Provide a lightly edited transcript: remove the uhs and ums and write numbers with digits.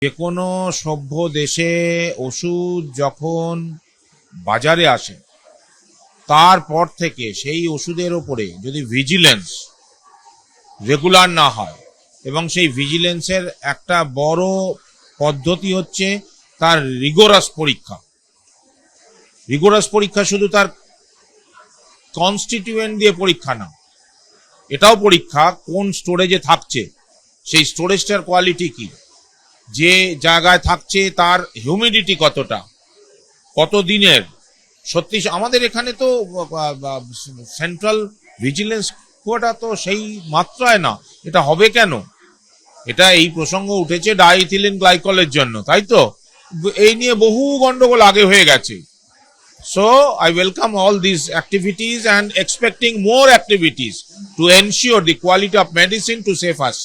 যে কোনো সভ্য দেশে ওষুধ যখন বাজারে আসে তারপর থেকে সেই ওষুধের ওপরে যদি ভিজিলেন্স রেগুলার না হয়, এবং সেই ভিজিলেন্সের একটা বড় পদ্ধতি হচ্ছে তার রিগোরাস পরীক্ষা। রিগোরাস পরীক্ষা শুধু তার কনস্টিটিউয়েন্ট দিয়ে পরীক্ষা না, এটাও পরীক্ষা কোন স্টোরেজে থাকছে, সেই স্টোরেজটার কোয়ালিটি কি, যে জায়গায় থাকছে তার হিউমিডিটি কতটা, কত দিনের। সত্যি আমাদের এখানে তো সেন্ট্রাল ভিজিলেন্স কোয়াটা তো সেই মাত্রায় না। এটা হবে কেন? এটা এই প্রসঙ্গ উঠেছে ডাইইথিলিন গ্লাইকলের জন্য, তাই তো? এই নিয়ে বহু গন্ডগোল আগে হয়ে গেছে। So I welcome all these activities and expecting more activities to ensure the quality of medicine to save us.